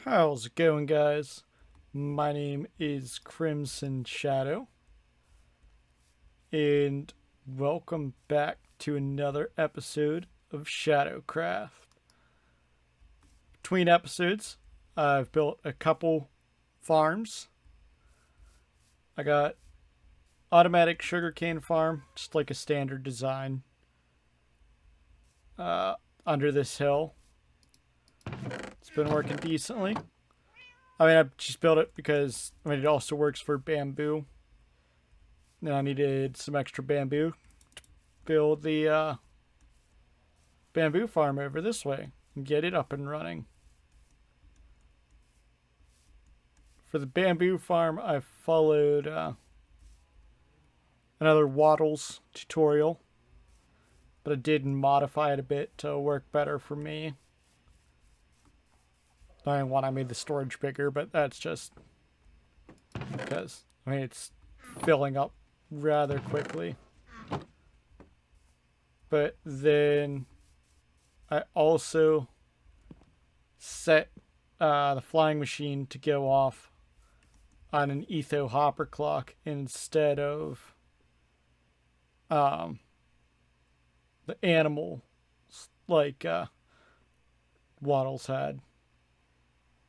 How's it going, guys? My name is Crimson Shadow, and welcome back to another episode of ShadowCraft. Between episodes, I've built a couple farms. I got automatic sugarcane farm, just like a standard design, under this hill. It's been working decently. I just built it because, it also works for bamboo. And I needed some extra bamboo to build the bamboo farm over this way and get it up and running. For the bamboo farm, I followed another Waddles tutorial, but I did modify it a bit to work better for me. I didn't want I made the storage bigger, but that's just because, it's filling up rather quickly. But then I also set the flying machine to go off on an etho hopper clock instead of the animal like Waddles had.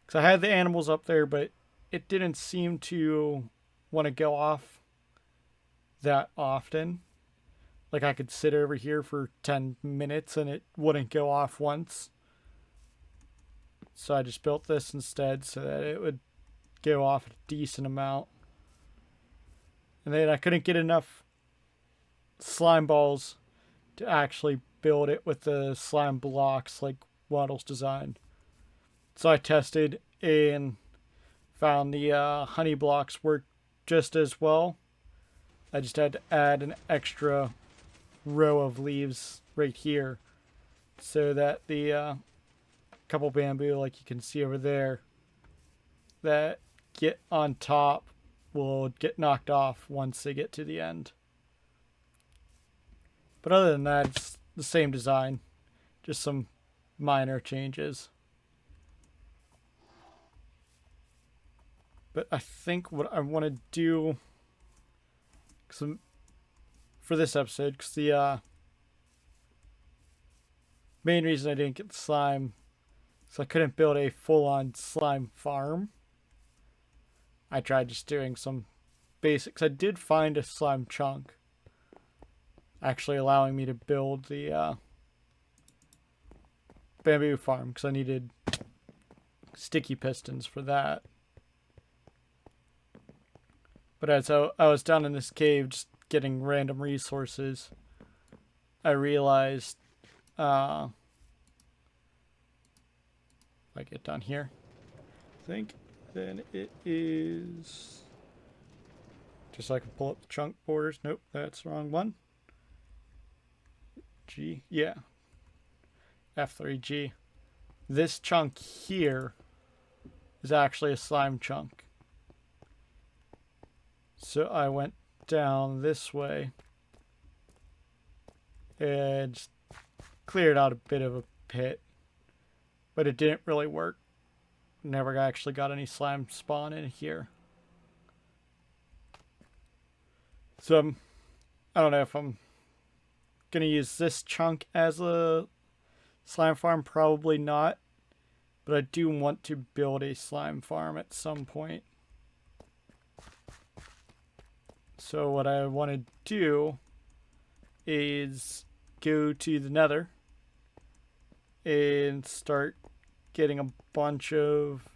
Because I had the animals up there, but it didn't seem to want to go off that often. Like, I could sit over here for 10 minutes and it wouldn't go off once. So I just built this instead so that it would go off a decent amount. And then I couldn't get enough slime balls to actually build it with the slime blocks like Waddle's designed. So I tested and found the honey blocks work just as well. I just had to add an extra row of leaves right here so that the couple bamboo, like you can see over there, that get on top will get knocked off once they get to the end. But other than that, it's the same design, just some minor changes. But I think what I want to do for this episode, because the main reason I didn't get the slime is I couldn't build a full-on slime farm. I tried just doing some basics. I did find a slime chunk, actually allowing me to build the bamboo farm, because I needed sticky pistons for that. But as I was down in this cave just getting random resources, I realized, if I get down here, I think then it is, just so I can pull up the chunk borders. Nope, that's the wrong one. G, yeah. F3G. This chunk here is actually a slime chunk. So I went down this way and just cleared out a bit of a pit, but it didn't really work. Never actually got any slime spawn in here. So I don't know if I'm gonna use this chunk as a slime farm. Probably not, but I do want to build a slime farm at some point. So what I want to do is go to the Nether and start getting a bunch of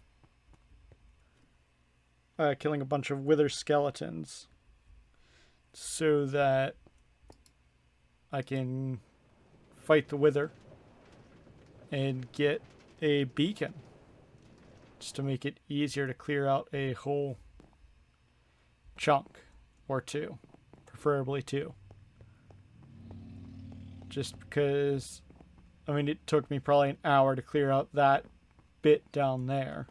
killing a bunch of wither skeletons so that I can fight the wither and get a beacon, just to make it easier to clear out a whole chunk. Or two. Preferably two. Just because, it took me probably an hour to clear out that bit down there.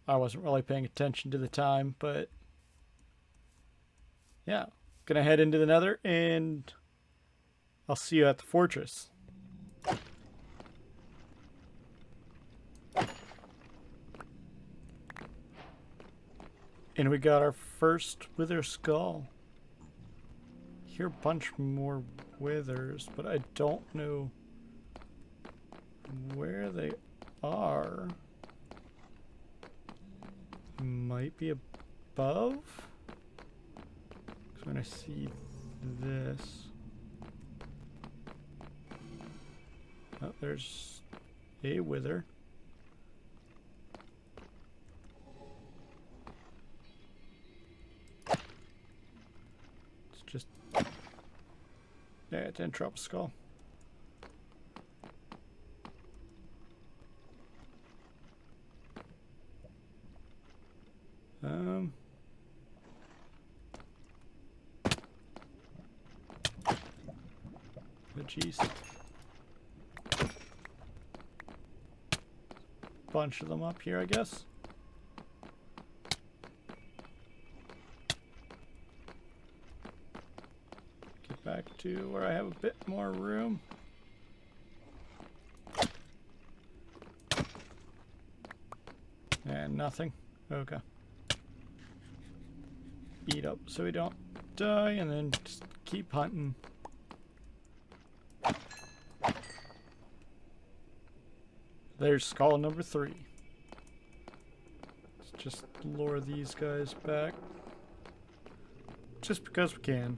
I wasn't really paying attention to the time, but yeah. Gonna head into the Nether and I'll see you at the fortress. And we got our first wither skull. Hear a bunch more withers, but I don't know where they are. Might be above? So when I see this. Oh, there's a wither. It's just... yeah, it didn't drop a skull. Oh, jeez. Bunch of them up here, I guess. Get back to where I have a bit more room. And nothing. Okay. Eat up so we don't die, and then just keep hunting. There's skull number 3. Let's just lure these guys back. Just because we can.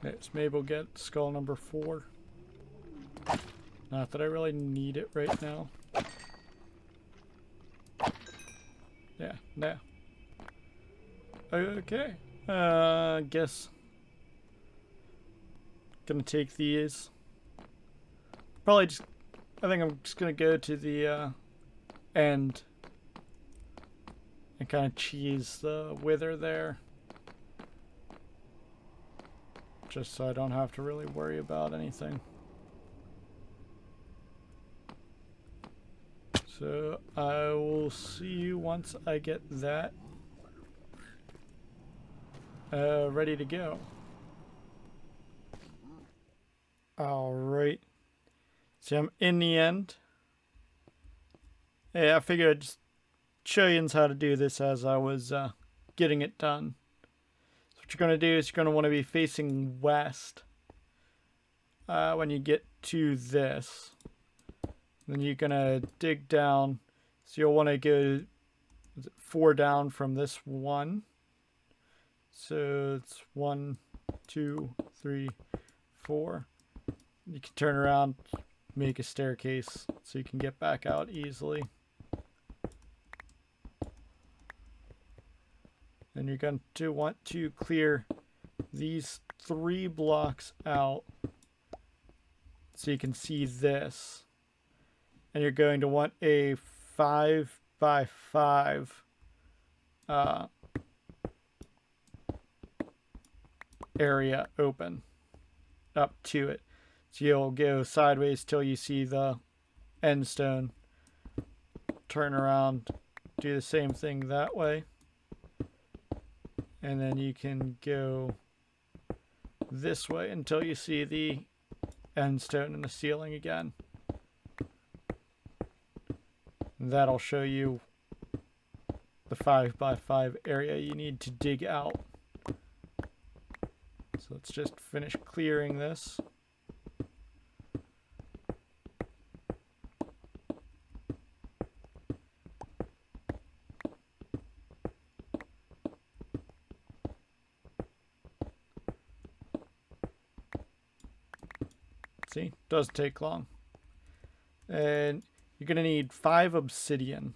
Let's maybe we'll get skull number 4. Not that I really need it right now. Yeah, no. Okay. I guess. Gonna take these. Probably just... I think I'm just gonna go to the end and kind of cheese the wither there, just so I don't have to really worry about anything. So I will see you once I get that ready to go. All right. So I'm in the end. Yeah, I figured I'd just show you how to do this as I was getting it done. So what you're going to do is you're going to want to be facing west when you get to this. Then you're going to dig down. So you'll want to go 4 down from this one. So it's 1, 2, 3, 4. You can turn around, make a staircase so you can get back out easily. And you're going to want to clear these 3 blocks out so you can see this. And you're going to want a 5 by 5 area open up to it. So you'll go sideways till you see the end stone. Turn around, do the same thing that way. And then you can go this way until you see the end stone in the ceiling again. And that'll show you the 5 by 5 area you need to dig out. So let's just finish clearing this. See, doesn't take long. And you're going to need 5 obsidian.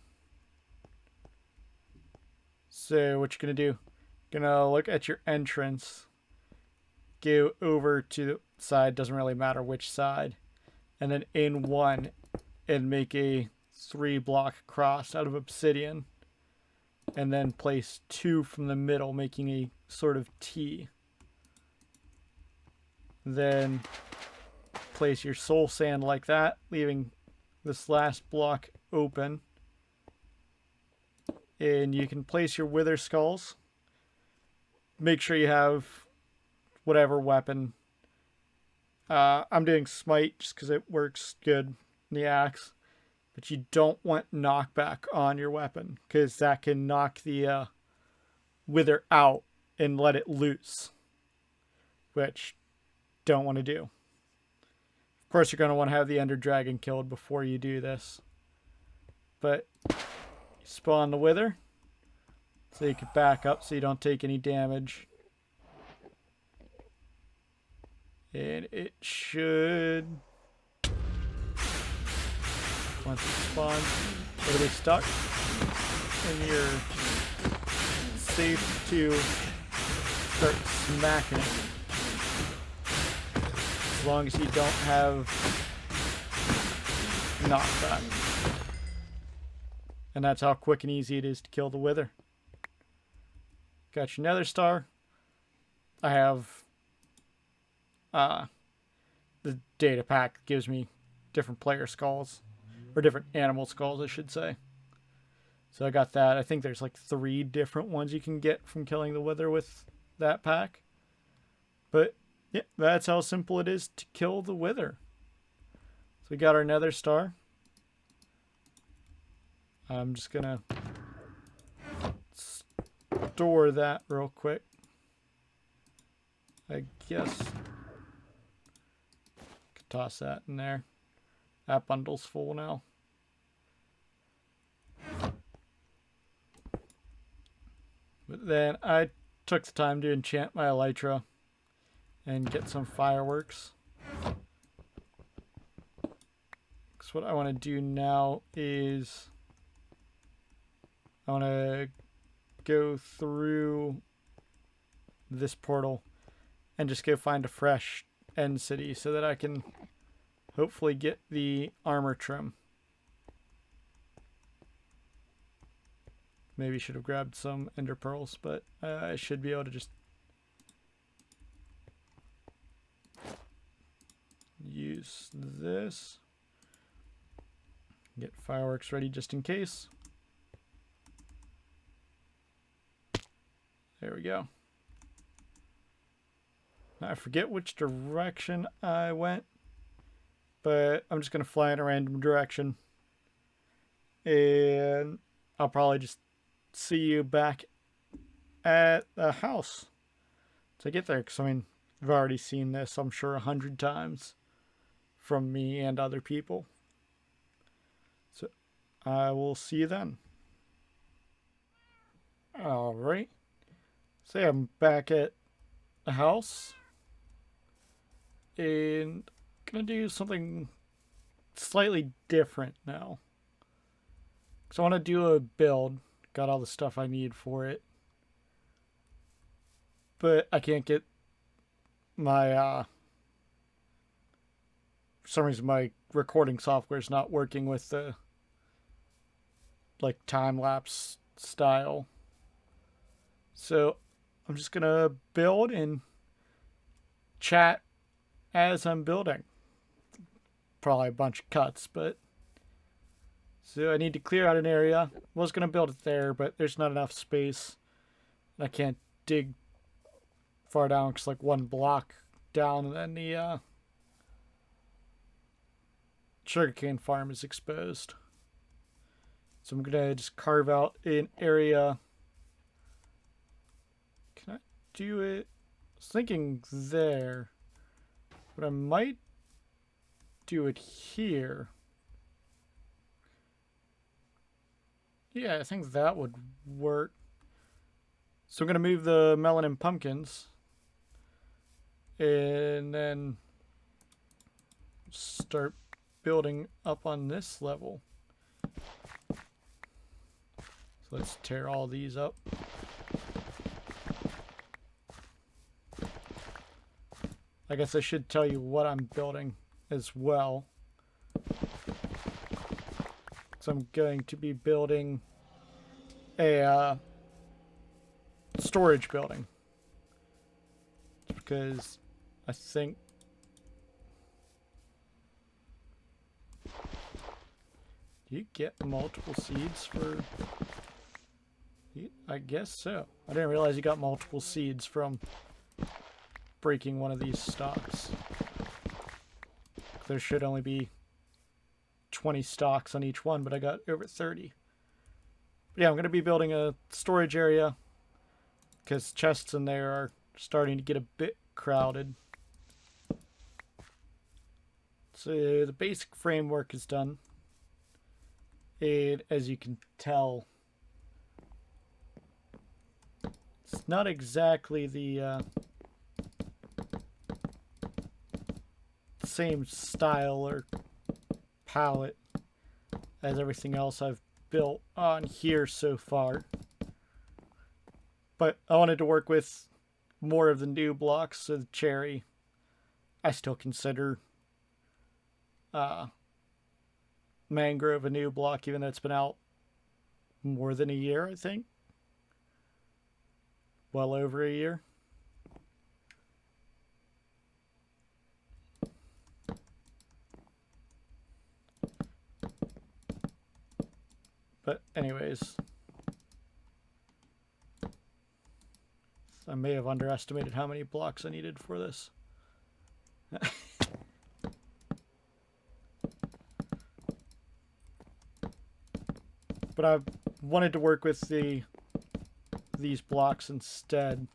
So what you're going to do, you're going to look at your entrance, go over to the side, doesn't really matter which side, and then in one and make a 3 block cross out of obsidian, and then place 2 from the middle, making a sort of T. Then place your soul sand like that, leaving this last block open. And you can place your wither skulls. Make sure you have whatever weapon. I'm doing smite just because it works good in the axe. But you don't want knockback on your weapon, because that can knock the wither out and let it loose, which don't want to do. Of course, you're going to want to have the ender dragon killed before you do this. But you spawn the wither so you can back up so you don't take any damage. And it should, once it spawns, it'll be stuck, and you're safe to start smacking it. As long as you don't have knockback. And that's how quick and easy it is to kill the wither. Got your nether star. I have the data pack that gives me different player skulls. Or different animal skulls, I should say. So I got that. I think there's like 3 different ones you can get from killing the wither with that pack. But yeah, that's how simple it is to kill the wither. So we got our nether star. I'm just gonna store that real quick. I guess could toss that in there. That bundle's full now. But then I took the time to enchant my elytra and get some fireworks. So what I want to do now is I want to go through this portal and just go find a fresh end city so that I can hopefully get the armor trim. Maybe should have grabbed some ender pearls, but I should be able to just use this. Get fireworks ready just in case. There we go. Now I forget which direction I went, but I'm just going to fly in a random direction. And I'll probably just see you back at the house to get there. Because, I mean, I've already seen this, I'm sure, 100 times from me and other people. So I will see you then. Alright. So yeah, I'm back at the house. And gonna do something slightly different now. Because I want to do a build. Got all the stuff I need for it. But I can't get my for some reason my recording software is not working with the like time-lapse style. So I'm just gonna build and chat as I'm building. Probably a bunch of cuts, but so I need to clear out an area. Was gonna build it there, but there's not enough space. I can't dig far down because like 1 block down, and then the sugarcane farm is exposed. So I'm gonna just carve out an area. Can I do it? I was thinking there, but I might do it here. Yeah, I think that would work. So I'm gonna move the melon and pumpkins, and then start building up on this level. So let's tear all these up. I guess I should tell you what I'm building as well. So I'm going to be building a storage building. Because I think do you get multiple seeds for? I guess so. I didn't realize you got multiple seeds from breaking one of these stocks. There should only be 20 stocks on each one, but I got over 30. But yeah, I'm going to be building a storage area because chests in there are starting to get a bit crowded. So the basic framework is done. And as you can tell, it's not exactly the same style or palette as everything else I've built on here so far. But I wanted to work with more of the new blocks, so the cherry I still consider mangrove a new block, even though it's been out more than a year, I think. Well over a year. But anyways, I may have underestimated how many blocks I needed for this. But I wanted to work with these blocks instead.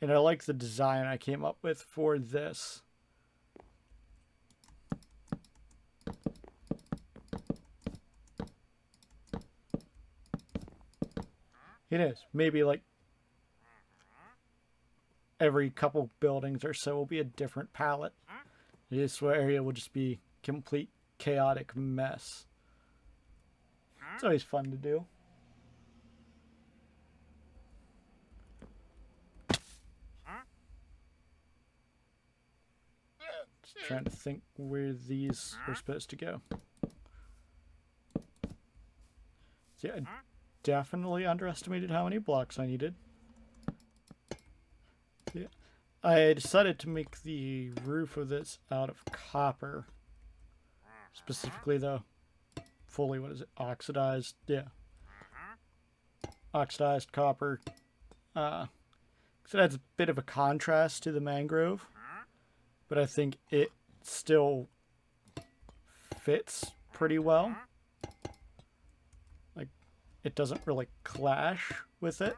And I like the design I came up with for this. It is. Maybe like every couple buildings or so will be a different palette. This area will just be complete chaotic mess. It's always fun to do. Just trying to think where these are supposed to go. So yeah, I definitely underestimated how many blocks I needed. Yeah. I decided to make the roof of this out of copper. Specifically the fully, what is it, oxidized? Yeah. Oxidized copper. So it adds a bit of a contrast to the mangrove. But I think it still fits pretty well. Like, it doesn't really clash with it.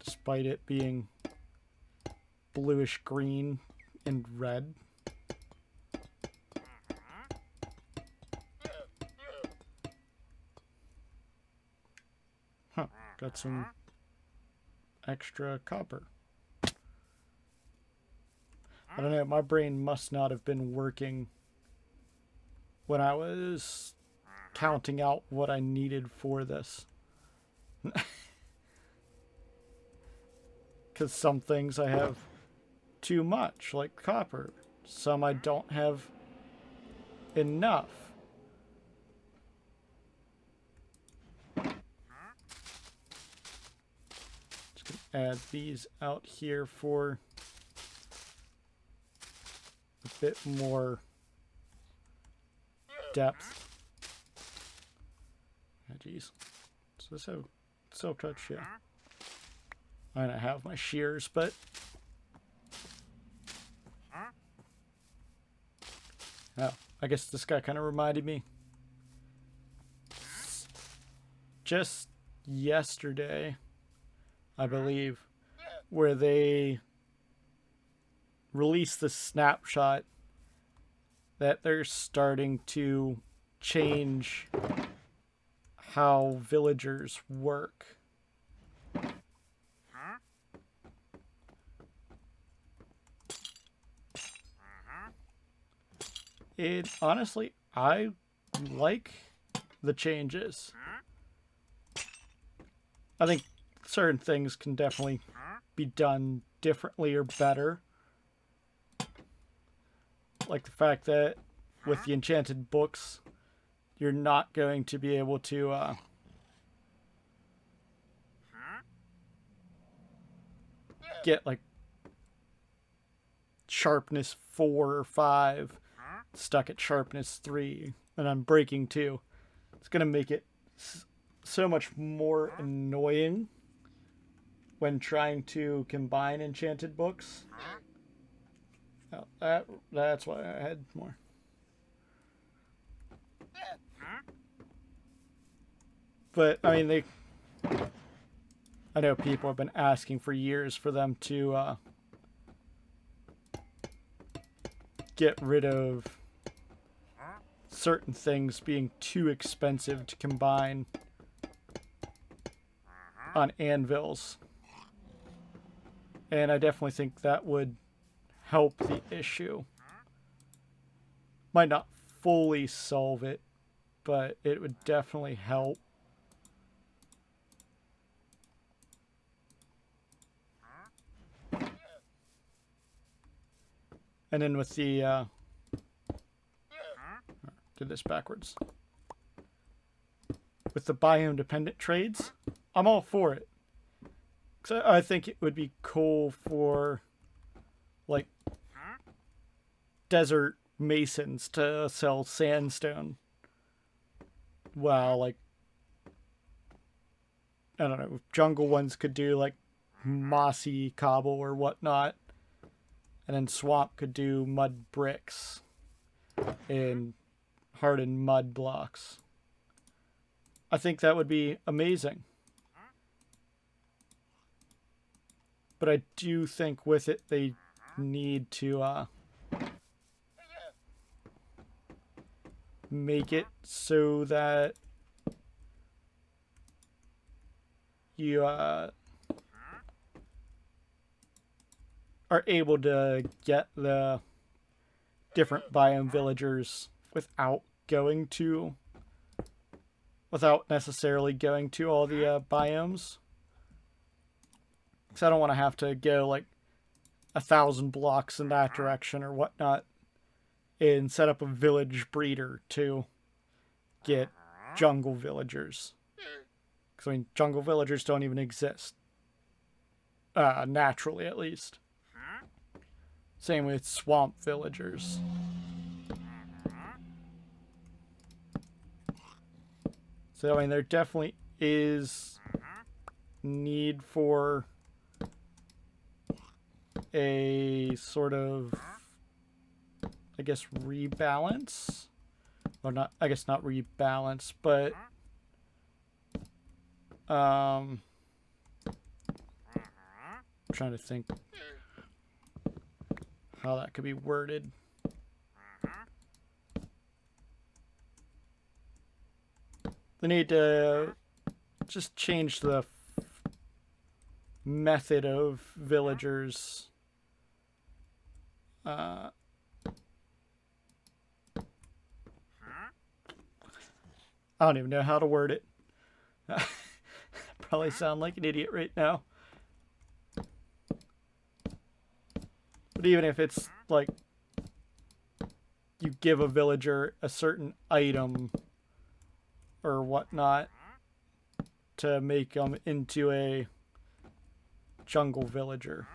Despite it being bluish green and red. Huh, got some extra copper. I don't know, my brain must not have been working when I was counting out what I needed for this. Because some things I have too much, like copper. Some I don't have enough. Just gonna add these out here for a bit more depth. Oh, geez. Does this have silk touch? Yeah. I don't have my shears, but oh, I guess this guy kind of reminded me. Just yesterday, I believe, where they released the snapshot that they're starting to change how villagers work. It honestly, I like the changes. I think certain things can definitely be done differently or better. Like the fact that with the enchanted books, you're not going to be able to get like sharpness 4 or 5 stuck at sharpness 3, and I'm breaking 2. It's gonna make it so much more annoying when trying to combine enchanted books. Oh, that's why I had more. But I mean, I know people have been asking for years for them to get rid of certain things being too expensive to combine on anvils. And I definitely think that would help the issue. Might not fully solve it, but it would definitely help. And then with the did this backwards. With the biome dependent trades, I'm all for it. So I think it would be cool for like desert masons to sell sandstone. While like I don't know, jungle ones could do like mossy cobble or whatnot. And then swamp could do mud bricks and hardened mud blocks. I think that would be amazing. But I do think with it they need to make it so that you are able to get the different biome villagers without necessarily going to all the biomes. Because I don't want to have to go like 1,000 blocks in that direction or whatnot and set up a village breeder to get jungle villagers. Because I mean, jungle villagers don't even exist. Naturally, at least. Same with swamp villagers. So, I mean, there definitely is need for a sort of, I guess, rebalance. Or not, I guess not rebalance, but I'm trying to think how that could be worded. They need to just change the method of villagers. I don't even know how to word it. Probably sound like an idiot right now. But even if it's like you give a villager a certain item or whatnot to make them into a jungle villager,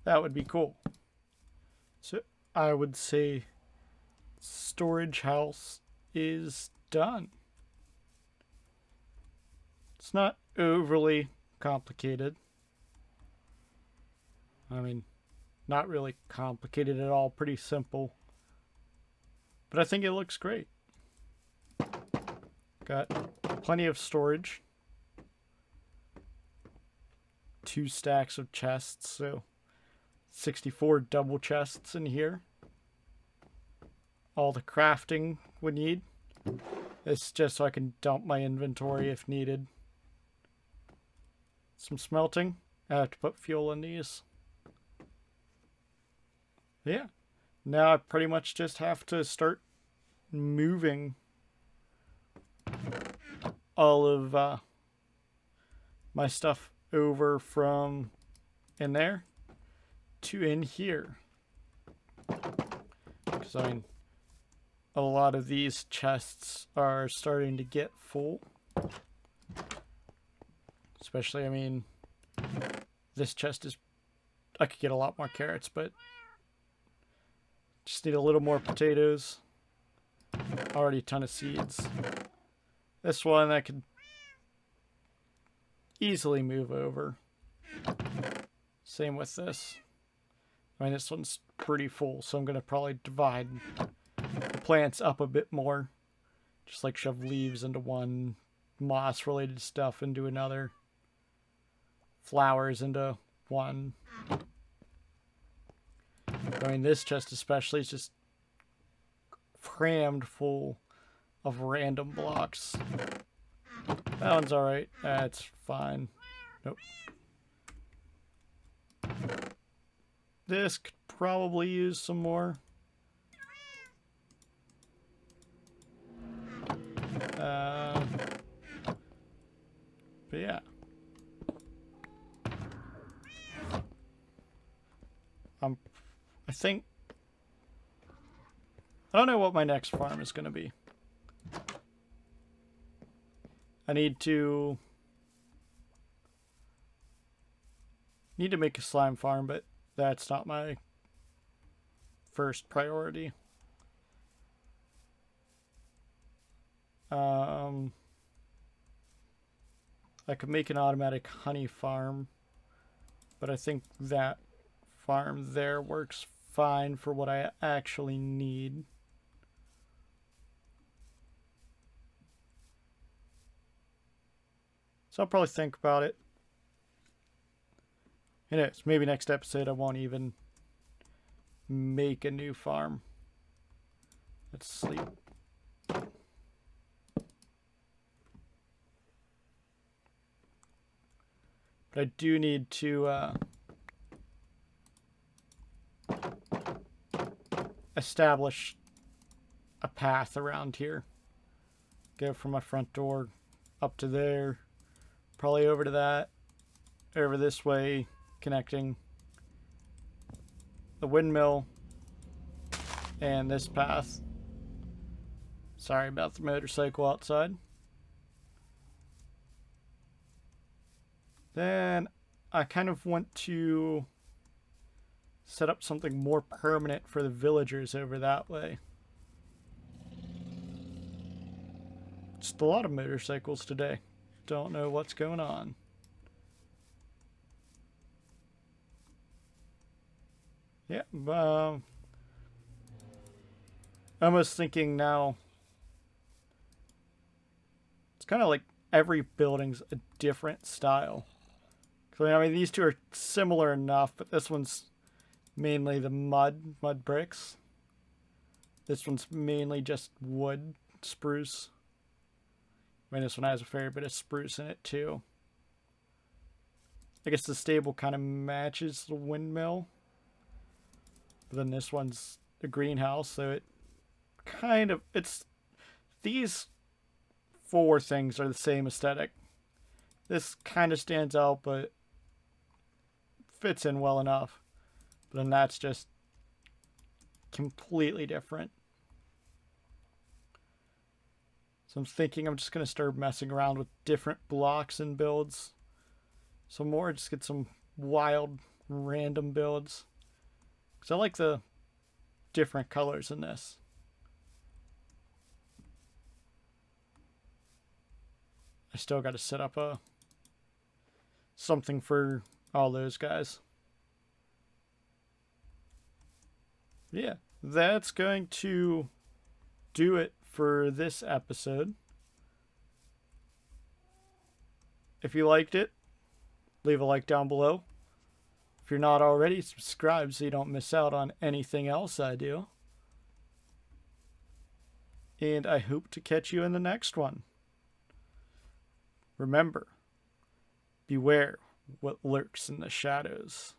that would be cool. So I would say storage house is done. It's not overly complicated. I mean, not really complicated at all. Pretty simple. But I think it looks great. Got plenty of storage. 2 stacks of chests, so 64 double chests in here. All the crafting we need. It's just so I can dump my inventory if needed. Some smelting. I have to put fuel in these. Yeah. Now I pretty much just have to start moving all of my stuff over from in there to in here. Because I mean, a lot of these chests are starting to get full. Especially, I mean, this chest is... I could get a lot more carrots, but just need a little more potatoes. Already a ton of seeds. This one I could easily move over. Same with this. I mean, this one's pretty full, so I'm going to probably divide the plants up a bit more. Just like shove leaves into one, moss-related stuff into another, flowers into one. I mean, this chest especially is just crammed full of random blocks. That one's alright. That's fine. Nope. This could probably use some more. But yeah. I think... I don't know what my next farm is going to be. I need to make a slime farm, but that's not my first priority. I could make an automatic honey farm, but I think that farm there works fine for what I actually need. So I'll probably think about it. Anyways, maybe next episode I won't even make a new farm. Let's sleep. But I do need to establish a path around here. Go from my front door up to there, probably over to that, over this way, connecting the windmill and this path. Sorry about the motorcycle outside. Then I kind of want to set up something more permanent for the villagers over that way. Just a lot of motorcycles today. Don't know what's going on. Yeah, I'm almost thinking now, it's kind of like every building's a different style. I mean, these two are similar enough, but this one's mainly the mud bricks. This one's mainly just wood, spruce. I mean, this one has a fair bit of spruce in it too. I guess the stable kind of matches the windmill. But then this one's a greenhouse, so it kind of, these four things are the same aesthetic. This kind of stands out, but fits in well enough. But then that's just completely different. So I'm thinking I'm just going to start messing around with different blocks and builds. Some more, just get some wild, random builds. Because I like the different colors in this. I still got to set up something for all those guys. Yeah, that's going to do it for this episode. If you liked it, leave a like down below. If you're not already, subscribe so you don't miss out on anything else I do. And I hope to catch you in the next one. Remember, beware what lurks in the shadows.